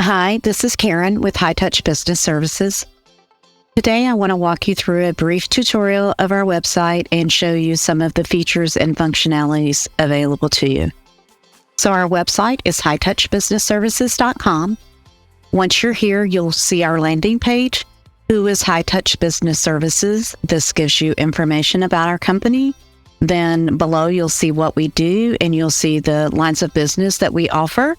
Hi, this is Karen with HiTouch Business Services. Today, I want to walk you through a brief tutorial of our website and show you some of the features and functionalities available to you. So our website is HiTouchBusinessServices.com. Once you're here, you'll see our landing page. Who is HiTouch Business Services? This gives you information about our company. Then below, you'll see what we do, and you'll see the lines of business that we offer.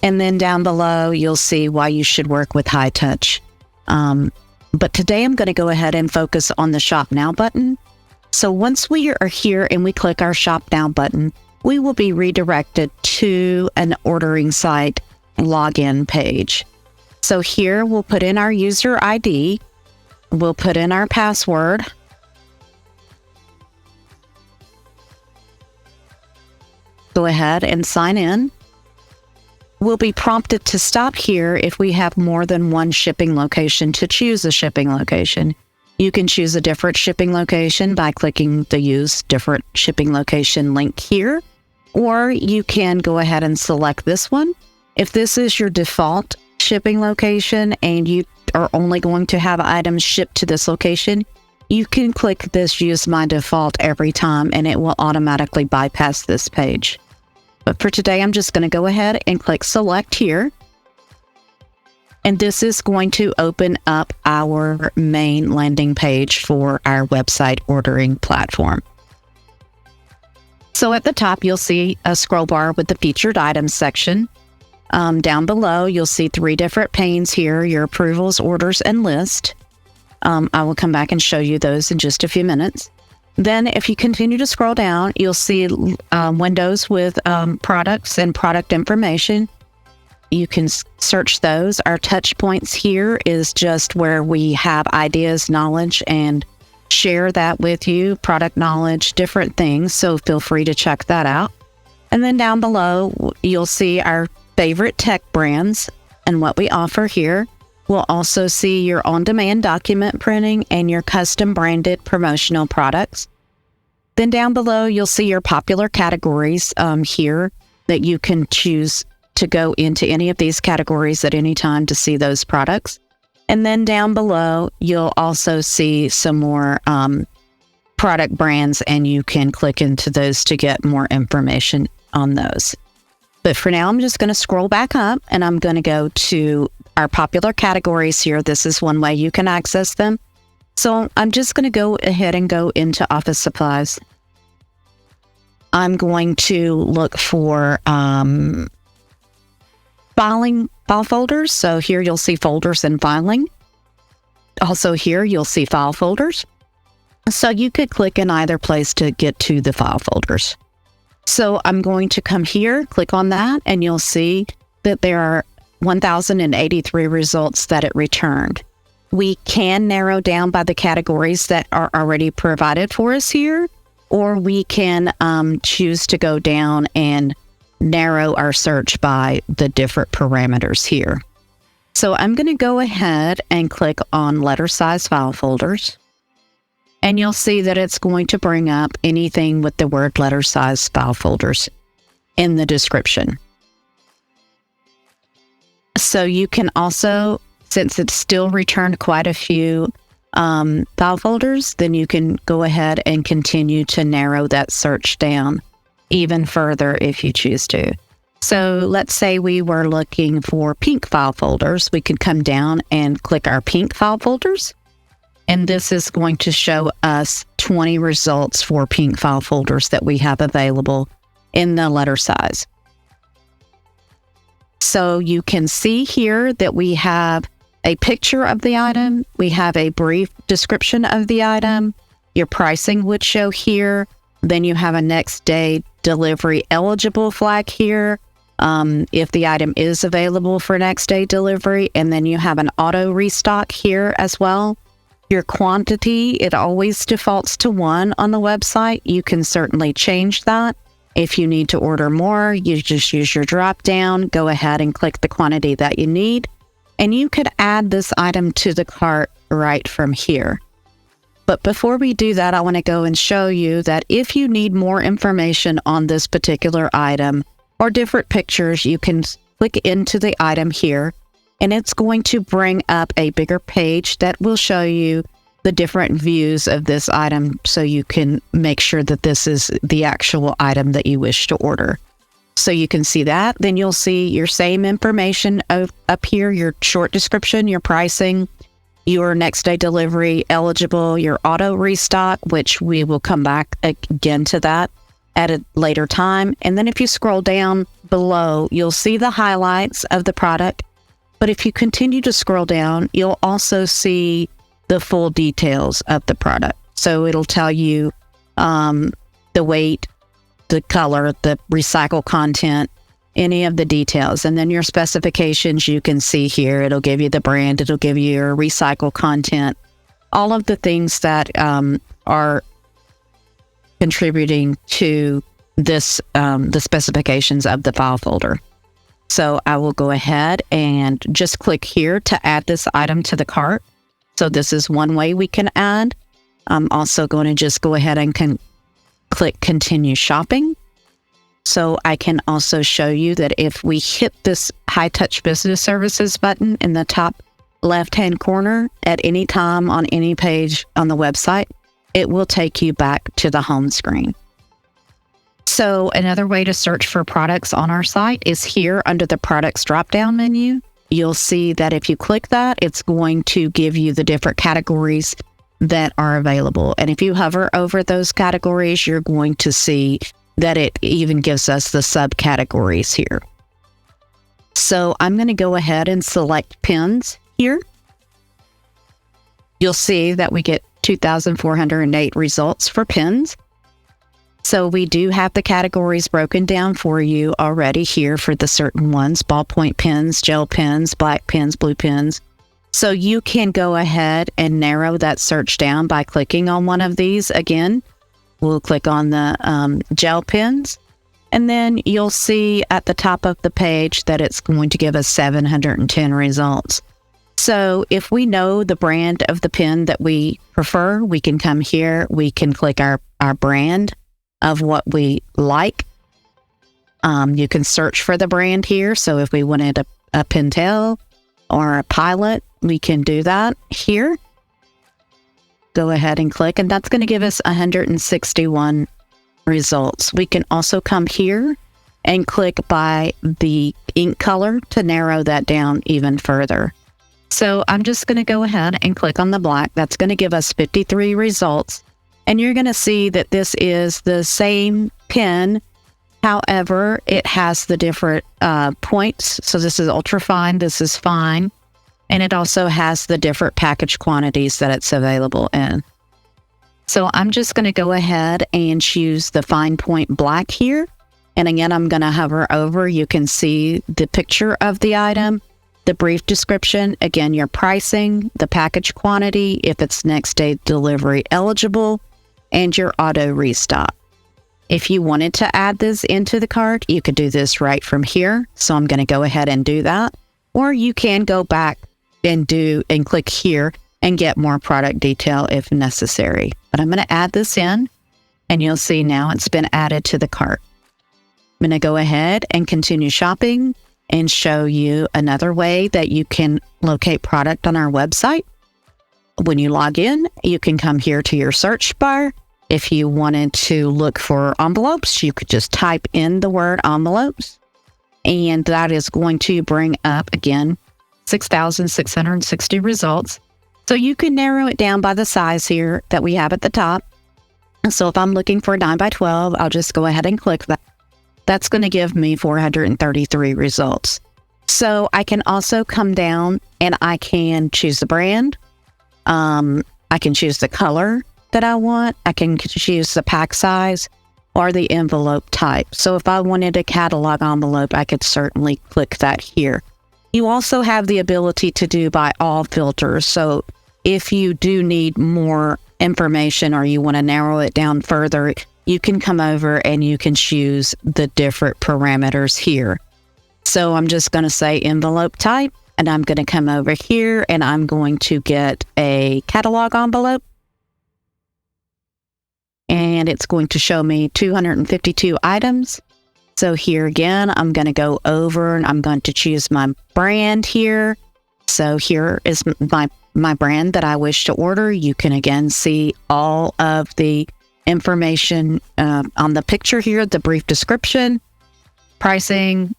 And then down below, you'll see why you should work with HiTouch. But today, I'm going to go ahead and focus on the Shop Now button. So once we are here and we click our Shop Now button, we will be redirected to an ordering site login page. So here, we'll put in our user ID. We'll put in our password. Go ahead and sign in. We'll be prompted to stop here if we have more than one shipping location to choose a shipping location. You can choose a different shipping location by clicking the Use Different Shipping Location link here, or you can go ahead and select this one. If this is your default shipping location and you are only going to have items shipped to this location, you can click this Use My Default every time and it will automatically bypass this page. But for today, I'm just going to go ahead and click Select here. And this is going to open up our main landing page for our website ordering platform. So at the top, you'll see a scroll bar with the Featured Items section. Down below, you'll see three different panes here, your approvals, orders, and list. I will come back and show you those in just a few minutes. Then if you continue to scroll down, you'll see windows with products and product information. You can search those. Our touch points here is just where we have ideas, knowledge, and share that with you, product knowledge, different things. So feel free to check that out. And then down below, you'll see our favorite tech brands and what we offer here. We'll also see your on-demand document printing and your custom branded promotional products. Then down below, you'll see your popular categories here that you can choose to go into any of these categories at any time to see those products. And then down below, you'll also see some more product brands, and you can click into those to get more information on those. But for now, I'm just going to scroll back up and I'm going to go to our popular categories here. This is one way you can access them. So I'm just going to go ahead and go into office supplies. I'm going to look for file folders. So here you'll see folders and filing. Also here you'll see file folders. So you could click in either place to get to the file folders. So I'm going to come here, click on that, and you'll see that there are 1,083 results that it returned. We can narrow down by the categories that are already provided for us here, or we can choose to go down and narrow our search by the different parameters here. So I'm going to go ahead and click on letter size file folders. And you'll see that it's going to bring up anything with the word letter size file folders in the description. So you can also, since it's still returned quite a few file folders, then you can go ahead and continue to narrow that search down even further if you choose to. So let's say we were looking for pink file folders. We could come down and click our pink file folders. And this is going to show us 20 results for pink file folders that we have available in the letter size. So you can see here that we have a picture of the item. We have a brief description of the item. Your pricing would show here. Then you have a next day delivery eligible flag here if the item is available for next day delivery. And then you have an auto restock here as well. Your quantity, it always defaults to 1 on the website. You can certainly change that. If you need to order more, you just use your drop down, go ahead and click the quantity that you need. And you could add this item to the cart right from here. But before we do that, I want to go and show you that if you need more information on this particular item or different pictures, you can click into the item here. and it's going to bring up a bigger page that will show you the different views of this item so you can make sure that this is the actual item that you wish to order. So you can see that. Then you'll see your same information up here, your short description, your pricing, your next day delivery eligible, your auto restock, which we will come back again to that at a later time. And then if you scroll down below, you'll see the highlights of the product. But if you continue to scroll down, you'll also see the full details of the product. So it'll tell you the weight, the color, the recycled content, any of the details. And then your specifications you can see here. It'll give you the brand, it'll give you your recycled content, all of the things that are contributing to this, the specifications of the file folder. So I will go ahead and just click here to add this item to the cart. So this is one way we can add. I'm also going to just go ahead and click continue shopping. So I can also show you that if we hit this HiTouch Business Services button in the top left-hand corner at any time on any page on the website, it will take you back to the home screen. So another way to search for products on our site is here under the products drop-down menu. You'll see that if you click that, it's going to give you the different categories that are available. And if you hover over those categories, you're going to see that it even gives us the subcategories here. So I'm going to go ahead and select pins here. You'll see that we get 2,408 results for pins. So we do have the categories broken down for you already here for the certain ones: ballpoint pens, gel pens, black pens, blue pens. So you can go ahead and narrow that search down by clicking on one of these. Again, we'll click on the gel pens, and then you'll see at the top of the page that it's going to give us 710 results. So if we know the brand of the pen that we prefer, we can come here, we can click our brand of what we like. You can search for the brand here. So if we wanted a Pentel or a Pilot, we can do that here. Go ahead and click, and that's going to give us 161 results. We can also come here and click by the ink color to narrow that down even further. So I'm just going to go ahead and click on the black. That's going to give us 53 results. And you're going to see that this is the same pen. However, it has the different points. So this is ultra fine, this is fine. And it also has the different package quantities that it's available in. So I'm just going to go ahead and choose the fine point black here. And again, I'm going to hover over. You can see the picture of the item, the brief description, again, your pricing, the package quantity, if it's next day delivery eligible, and your auto restock. If you wanted to add this into the cart, you could do this right from here. So I'm going to go ahead and do that. Or you can go back and click here and get more product detail if necessary. But I'm going to add this in, and you'll see now it's been added to the cart. I'm going to go ahead and continue shopping and show you another way that you can locate product on our website. When you log in, you can come here to your search bar. If you wanted to look for envelopes, you could just type in the word envelopes, and that is going to bring up, again, 6,660 results. So you can narrow it down by the size here that we have at the top. So if I'm looking for 9 by 12, I'll just go ahead and click that. That's going to give me 433 results. So I can also come down and I can choose the brand. I can choose the color that I want. I can choose the pack size or the envelope type. So if I wanted a catalog envelope, I could certainly click that here. You also have the ability to do by all filters. So if you do need more information or you want to narrow it down further, you can come over and you can choose the different parameters here. So I'm just going to say envelope type, and I'm going to come over here and I'm going to get a catalog envelope. And it's going to show me 252 items. So here again, I'm going to go over and I'm going to choose my brand here. So here is my brand that I wish to order. You can again see all of the information on the picture here, the brief description, pricing,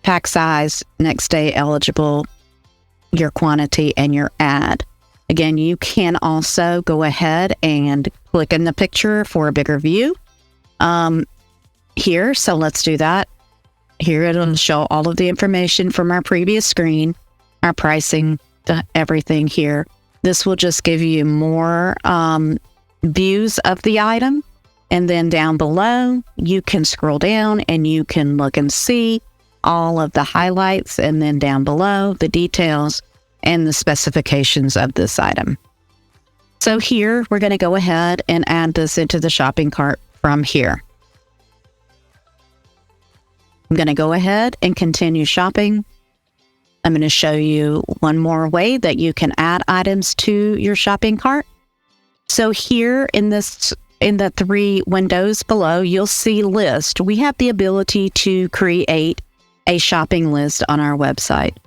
pack size, next day eligible, your quantity, and your ad. Again, you can also go ahead and click in the picture for a bigger view here. So let's do that. Here it'll show all of the information from our previous screen, our pricing, everything here. This will just give you more views of the item. And then down below, you can scroll down and you can look and see all of the highlights, and then down below, the details and the specifications of this item. So here, we're going to go ahead and add this into the shopping cart from here. I'm going to go ahead and continue shopping. I'm going to show you one more way that you can add items to your shopping cart. So here in the 3 windows below, you'll see list. We have the ability to create a shopping list on our website.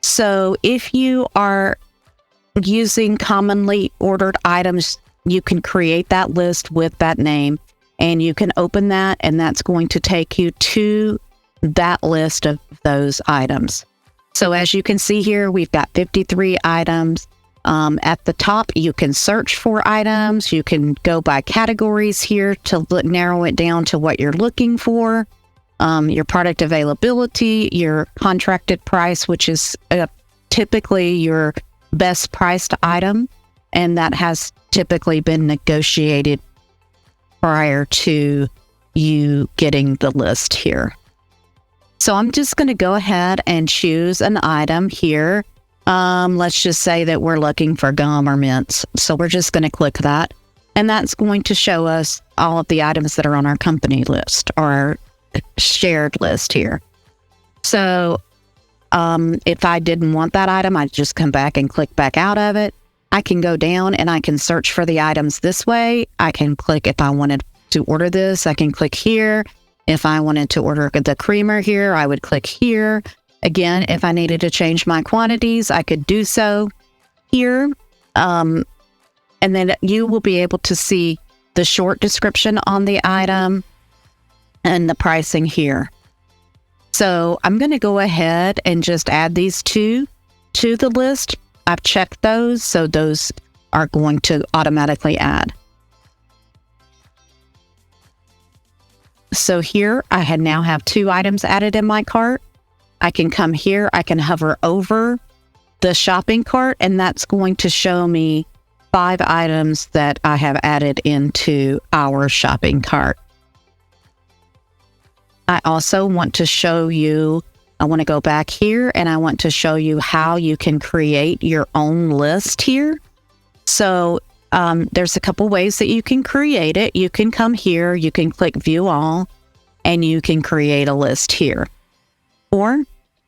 So if you are using commonly ordered items, you can create that list with that name, and you can open that, and that's going to take you to that list of those items. So as you can see here, we've got 53 items. At the top, you can search for items. You can go by categories here to narrow it down to what you're looking for. Your product availability, your contracted price, which is typically your best priced item, and that has typically been negotiated prior to you getting the list here. So I'm just going to go ahead and choose an item here. Let's just say that we're looking for gum or mints. So we're just going to click that, and that's going to show us all of the items that are on our company list or our shared list here. So if I didn't want that item, I'd just come back and click back out of it. I can go down and I can search for the items this way. I can click, if I wanted to order this, I can click here. If I wanted to order the creamer here, I would click here. Again, if I needed to change my quantities, I could do so here. And then you will be able to see the short description on the item and the pricing here. So I'm going to go ahead and just add these two to the list. I've checked those, so those are going to automatically add. So here I now have 2 items added in my cart. I can come here, I can hover over the shopping cart, and that's going to show me 5 items that I have added into our shopping cart. I also want to show you, I want to go back here and I want to show you how you can create your own list here. So there's a couple ways that you can create it. You can come here, you can click view all, and you can create a list here. Or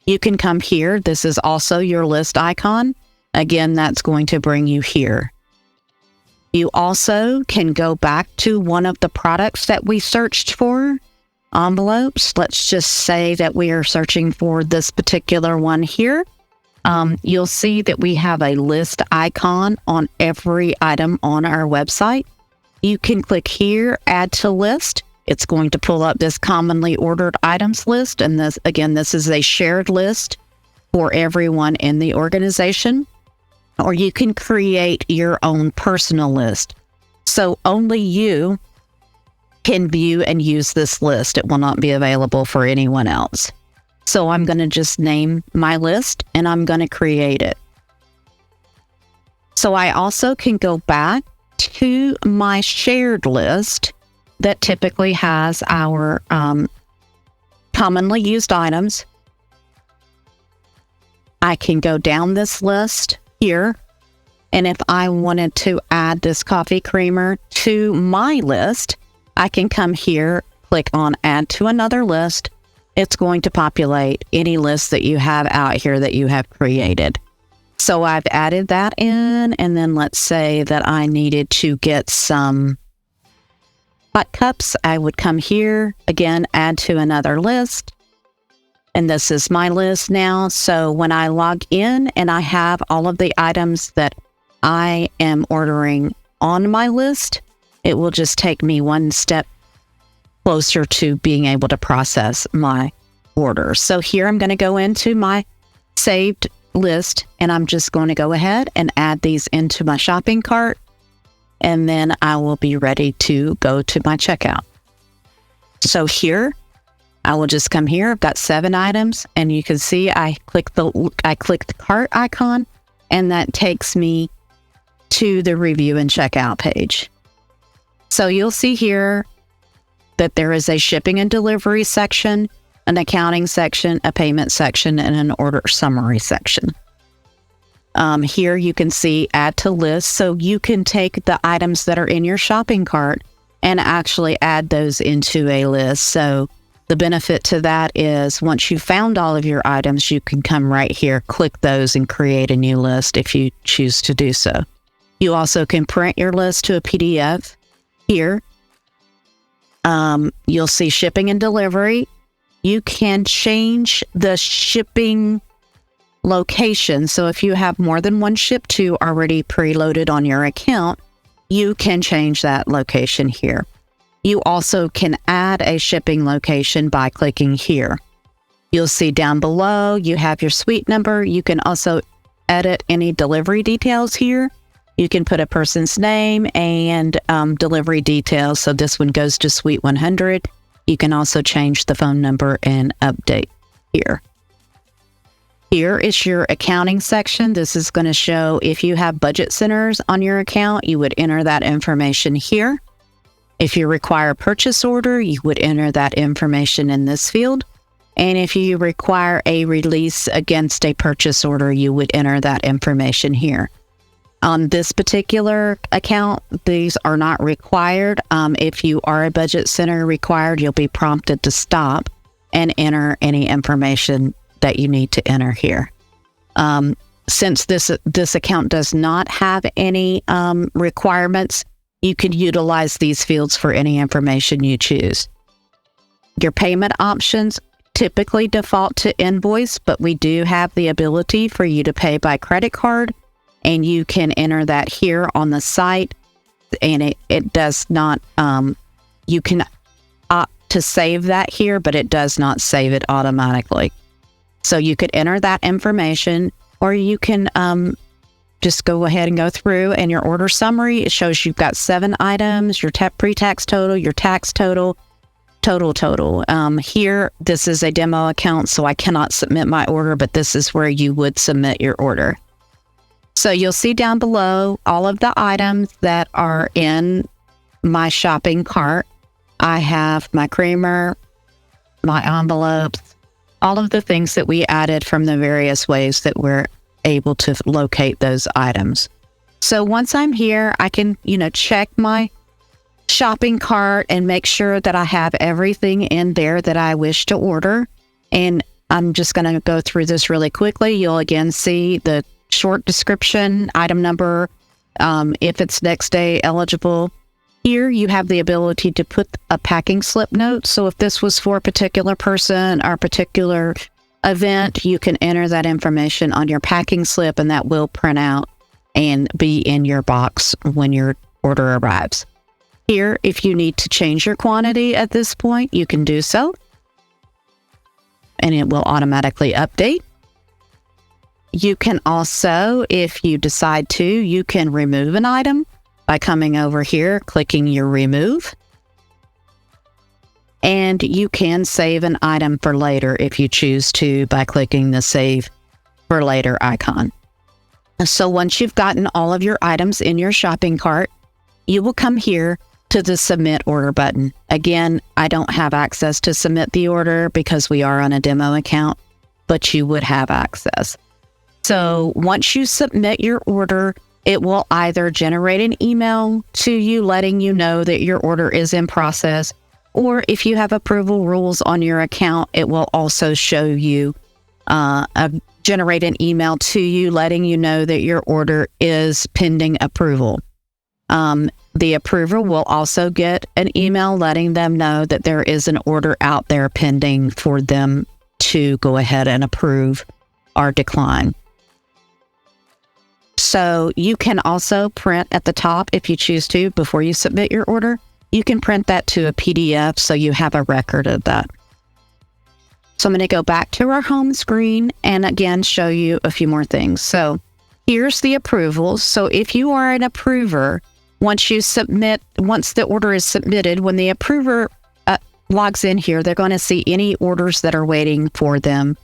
you can come here. This is also your list icon. Again, that's going to bring you here. You also can go back to one of the products that we searched for. Envelopes. Let's just say that we are searching for this particular one here. You'll see that we have a list icon on every item on our website. You can click here, add to list. It's going to pull up this commonly ordered items list. And this, again, this is a shared list for everyone in the organization. Or you can create your own personal list. So only you can view and use this list. It will not be available for anyone else. So I'm going to just name my list and I'm going to create it. So I also can go back to my shared list that typically has our commonly used items. I can go down this list here, and if I wanted to add this coffee creamer to my list, I can come here, click on add to another list. It's going to populate any list that you have out here that you have created. So I've added that in, and then let's say that I needed to get some hot cups. I would come here, again, add to another list. And this is my list now. So when I log in and I have all of the items that I am ordering on my list, it will just take me one step closer to being able to process my order. So here I'm going to go into my saved list and I'm just going to go ahead and add these into my shopping cart. And then I will be ready to go to my checkout. So here, I will just come here. I've got 7 items and you can see I click the cart icon and that takes me to the review and checkout page. So you'll see here that there is a shipping and delivery section, an accounting section, a payment section, and an order summary section. Here you can see add to list. So you can take the items that are in your shopping cart and actually add those into a list. So the benefit to that is once you found all of your items, you can come right here, click those and create a new list if you choose to do so. You also can print your list to a PDF here. You'll see shipping and delivery. You can change the shipping location. So if you have more than one ship to already preloaded on your account, you can change that location here. You also can add a shipping location by clicking here. You'll see down below, you have your suite number. You can also edit any delivery details here. You can put a person's name and delivery details. So this one goes to suite 100. You can also change the phone number and update here. Here is your accounting section. This is going to show if you have budget centers on your account, you would enter that information here. If you require a purchase order, you would enter that information in this field. And if you require a release against a purchase order, you would enter that information here. On this particular account, these are not required. If you are a budget center required, you'll be prompted to stop and enter any information that you need to enter here. Since this account does not have any requirements, you can utilize these fields for any information you choose. Your payment options typically default to invoice, but we do have the ability for you to pay by credit card, and you can enter that here on the site, and it does not, you can opt to save that here, but it does not save it automatically. So you could enter that information, or you can just go ahead and go through and your order summary. It shows you've got 7 items, your pre-tax total, your tax total, total. Here, this is a demo account, so I cannot submit my order, but this is where you would submit your order. So you'll see down below all of the items that are in my shopping cart. I have my creamer, my envelopes, all of the things that we added from the various ways that we're able to locate those items. So once I'm here, I can, check my shopping cart and make sure that I have everything in there that I wish to order. And I'm just going to go through this really quickly. You'll again see the short description, item number, if it's next day eligible. Here you have the ability to put a packing slip note. So if this was for a particular person or a particular event, you can enter that information on your packing slip and that will print out and be in your box when your order arrives. Here, if you need to change your quantity at this point, you can do so, and it will automatically update. You can also, if you decide to, you can remove an item by coming over here, clicking your remove. And you can save an item for later if you choose to by clicking the save for later icon. So once you've gotten all of your items in your shopping cart, you will come here to the submit order button. Again, I don't have access to submit the order because we are on a demo account, but you would have access. So once you submit your order, it will either generate an email to you letting you know that your order is in process, or if you have approval rules on your account, it will also show you, generate an email to you letting you know that your order is pending approval. The approver will also get an email letting them know that there is an order out there pending for them to go ahead and approve or decline. So you can also print at the top if you choose to before you submit your order. You can print that to a PDF so you have a record of that. So I'm going to go back to our home screen and again show you a few more things. So here's the approvals. So if you are an approver, once the order is submitted, when the approver logs in here, they're going to see any orders that are waiting for them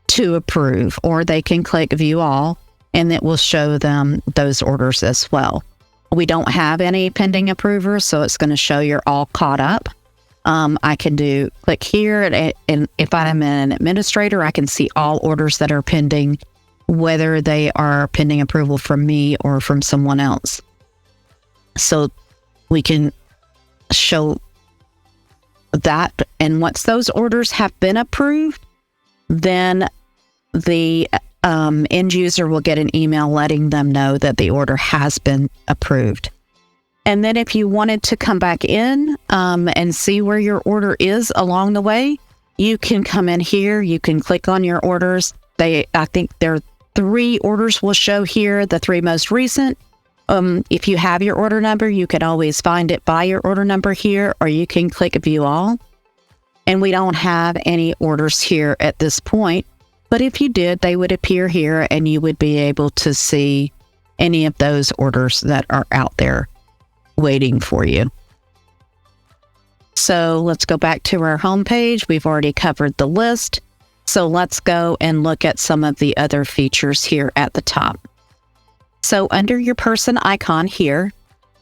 to approve, or they can click View All, and it will show them those orders as well. We don't have any pending approvers, so it's going to show you're all caught up. I can click here, and if I'm an administrator, I can see all orders that are pending, whether they are pending approval from me or from someone else. So we can show that, and once those orders have been approved, then the end user will get an email letting them know that the order has been approved. And then if you wanted to come back in and see where your order is along the way, you can come in here, you can click on your orders. I think there are 3 orders will show here, the 3 most recent. If you have your order number, you can always find it by your order number here, or you can click View All. And we don't have any orders here at this point, but if you did, they would appear here and you would be able to see any of those orders that are out there waiting for you. So let's go back to our home page. We've already covered the list. So let's go and look at some of the other features here at the top. So under your person icon here,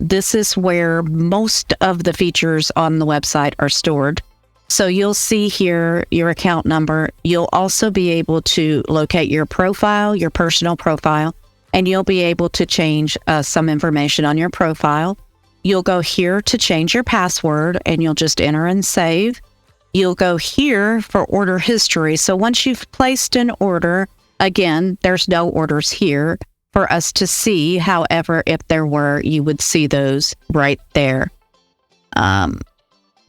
this is where most of the features on the website are stored. So you'll see here your account number. You'll also be able to locate your profile, your personal profile, and you'll be able to change some information on your profile. You'll go here to change your password, and you'll just enter and save. You'll go here for order history. So once you've placed an order, again, there's no orders here for us to see. However, if there were, you would see those right there.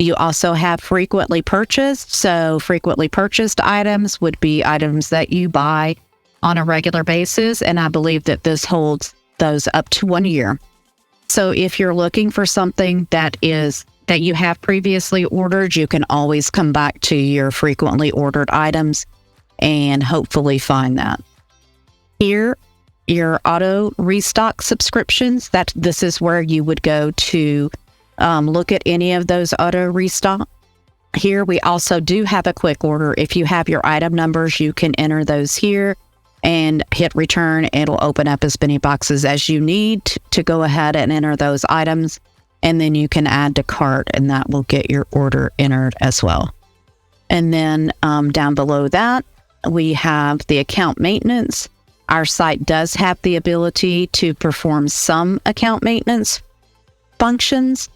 You also have frequently purchased. So frequently purchased items would be items that you buy on a regular basis. And I believe that this holds those up to 1 year. So if you're looking for something that you have previously ordered, you can always come back to your frequently ordered items and hopefully find that. Here, your auto restock subscriptions, this is where you would go to look at any of those auto restock. Here we also do have a quick order. If you have your item numbers, you can enter those here and hit return. It'll open up as many boxes as you need to go ahead and enter those items. And then you can add to cart, and that will get your order entered as well. And then down below that, we have the account maintenance. Our site does have the ability to perform some account maintenance functions.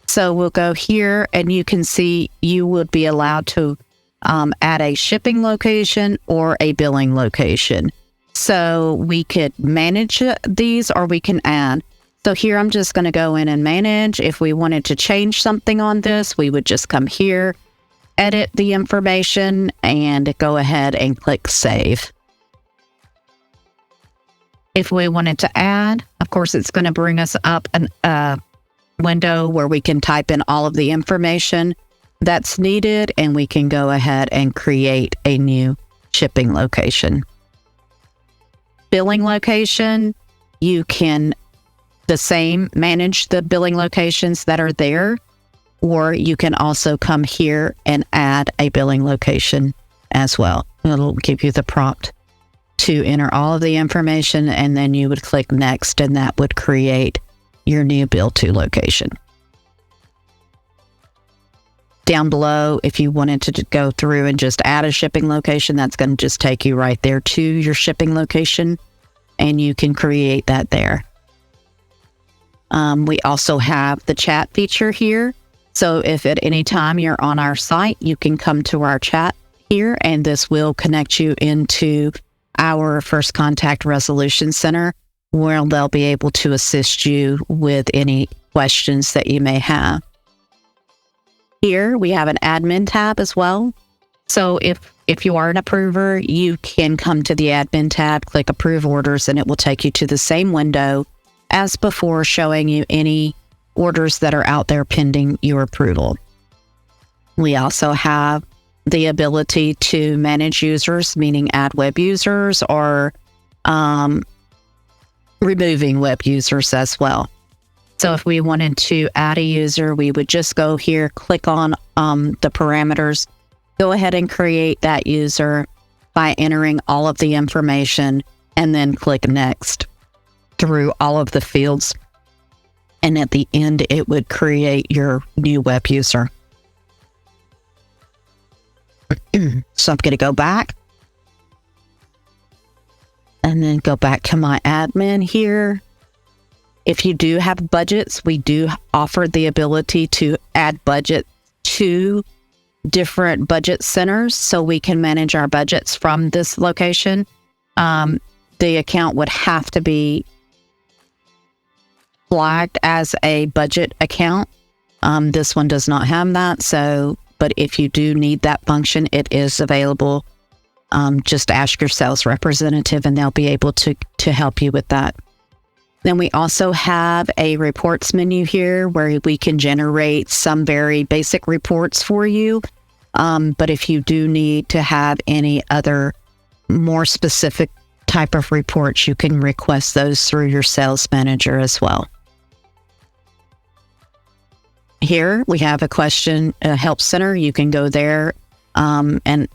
So we'll go here, and you can see you would be allowed to add a shipping location or a billing location. So we could manage these, or we can add. So here I'm just going to go in and manage. If we wanted to change something on this, we would just come here, edit the information, and go ahead and click save. If we wanted to add, of course, it's going to bring us up a window where we can type in all of the information that's needed, and we can go ahead and create a new shipping location. Billing location, you can manage the billing locations that are there, or you can also come here and add a billing location as well. It'll give you the prompt to enter all of the information, and then you would click next, and that would create your new bill to location. Down below, if you wanted to go through and just add a shipping location, that's going to just take you right there to your shipping location, and you can create that there. We also have the chat feature here. So if at any time you're on our site, you can come to our chat here, and this will connect you into our First Contact Resolution Center, where they'll be able to assist you with any questions that you may have. Here we have an admin tab as well. So if if you are an approver, you can come to the admin tab, click approve orders, and it will take you to the same window as before, showing you any orders that are out there pending your approval. We also have the ability to manage users, meaning add web users or removing web users as well. So if we wanted to add a user, we would just go here, click on the parameters, go ahead and create that user by entering all of the information, and then click next through all of the fields. And at the end, it would create your new web user. So I'm going to go back and then go back to my admin here. If you do have budgets, we do offer the ability to add budget to different budget centers so we can manage our budgets from this location. The account would have to be flagged as a budget account. This one does not have that. So, but if you do need that function, it is available. Just ask your sales representative and they'll be able to help you with that. Then we also have a reports menu here where we can generate some very basic reports for you. But if you do need to have any other more specific type of reports, you can request those through your sales manager as well. Here we have a question help center. You can go there and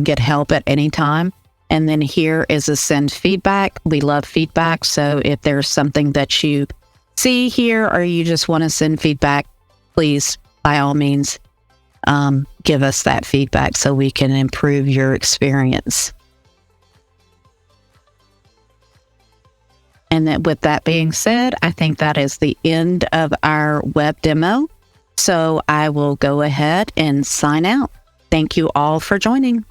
get help at any time. And then here is a send feedback. We love feedback. So if there's something that you see here or you just want to send feedback, please, by all means, give us that feedback so we can improve your experience. And then with that being said, I think that is the end of our web demo. So I will go ahead and sign out. Thank you all for joining.